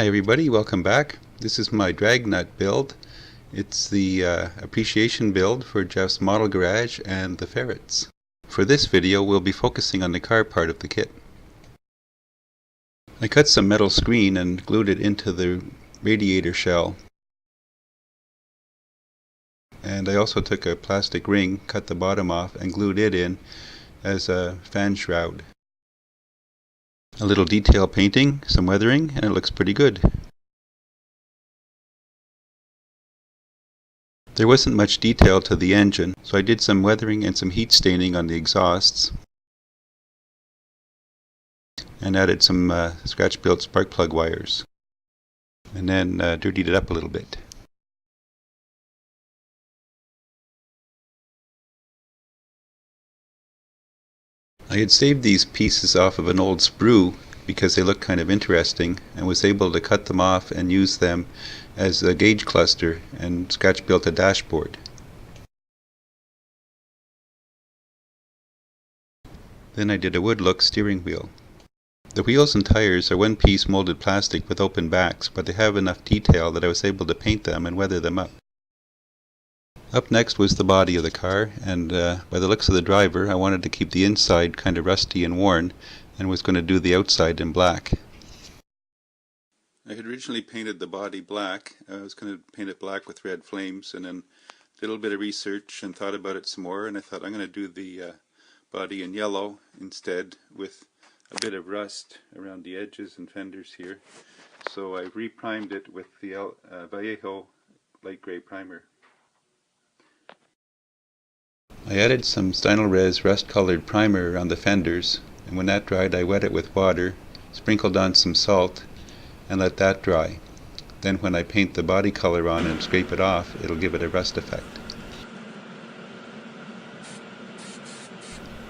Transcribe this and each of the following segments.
Hi everybody, welcome back. This is my drag nut build. It's the appreciation build for Jeff's model garage and the Ferrets. For this video we'll be focusing on the car part of the kit. I cut some metal screen and glued it into the radiator shell. And I also took a plastic ring, cut the bottom off and glued it in as a fan shroud. A little detail painting, some weathering, and it looks pretty good. There wasn't much detail to the engine, so I did some weathering and some heat staining on the exhausts and added some scratch-built spark plug wires and then dirtied it up a little bit. I had saved these pieces off of an old sprue because they look kind of interesting and was able to cut them off and use them as a gauge cluster and scratch built a dashboard. Then I did a wood look steering wheel. The wheels and tires are one-piece molded plastic with open backs, but they have enough detail that I was able to paint them and weather them up. Up next was the body of the car, and by the looks of the driver I wanted to keep the inside kind of rusty and worn and was going to do the outside in black. I had originally painted the body black. I was going to paint it black with red flames, and then did a little bit of research and thought about it some more, and I thought I'm going to do the body in yellow instead with a bit of rust around the edges and fenders here. So I reprimed it with the Vallejo light gray primer. I added some Stynylrez rust-colored primer around the fenders, and when that dried I wet it with water, sprinkled on some salt, and let that dry. Then when I paint the body color on and scrape it off, it'll give it a rust effect.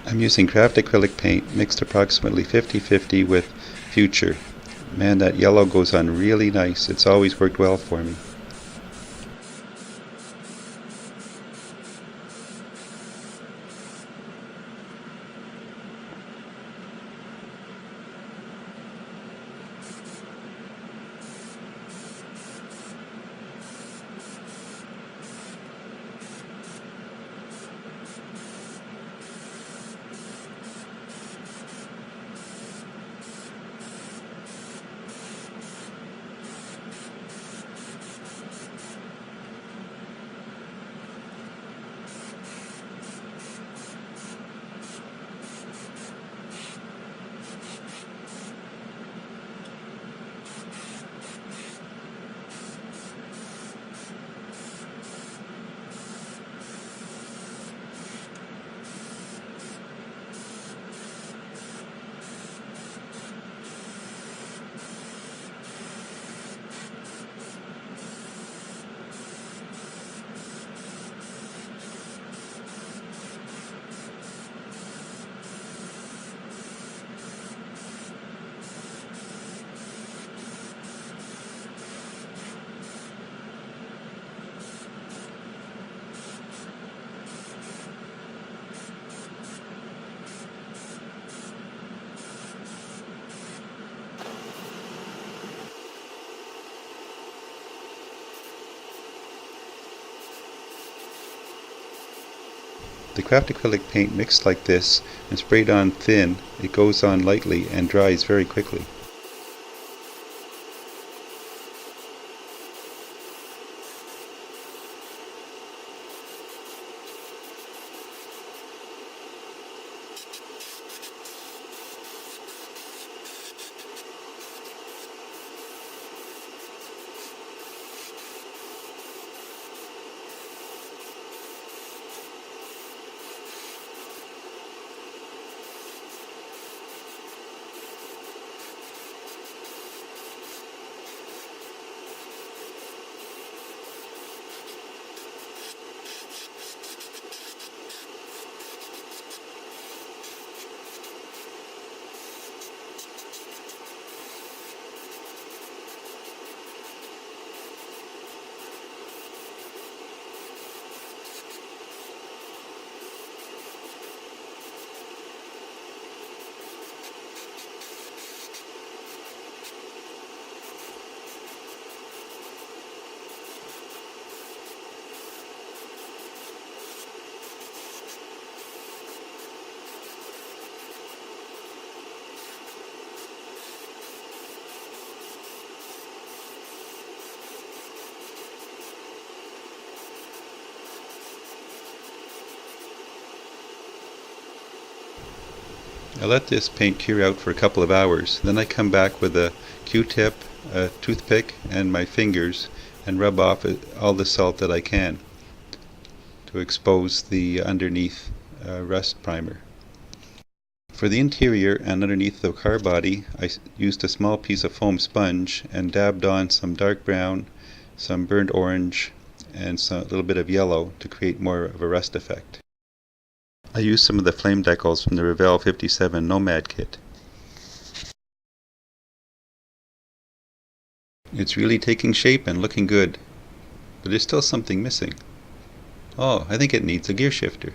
I'm using craft acrylic paint mixed approximately 50-50 with Future. Man, that yellow goes on really nice. It's always worked well for me. The craft acrylic paint mixed like this and sprayed on thin, it goes on lightly and dries very quickly. I let this paint cure out for a couple of hours. Then I come back with a Q-tip, a toothpick, and my fingers and rub off all the salt that I can to expose the underneath rust primer. For the interior and underneath the car body, I used a small piece of foam sponge and dabbed on some dark brown, some burnt orange, and a little bit of yellow to create more of a rust effect. I used some of the flame decals from the Revell 57 Nomad kit. It's really taking shape and looking good, but there's still something missing. Oh, I think it needs a gear shifter.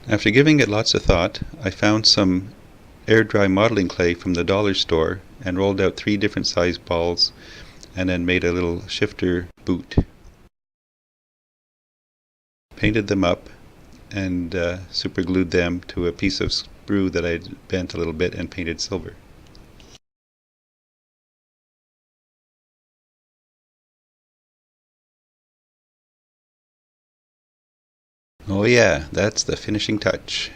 After giving it lots of thought, I found some air dry modeling clay from the dollar store and rolled out 3 different size balls and then made a little shifter boot. Painted them up and super glued them to a piece of sprue that I'd bent a little bit and painted silver. Oh yeah, that's the finishing touch.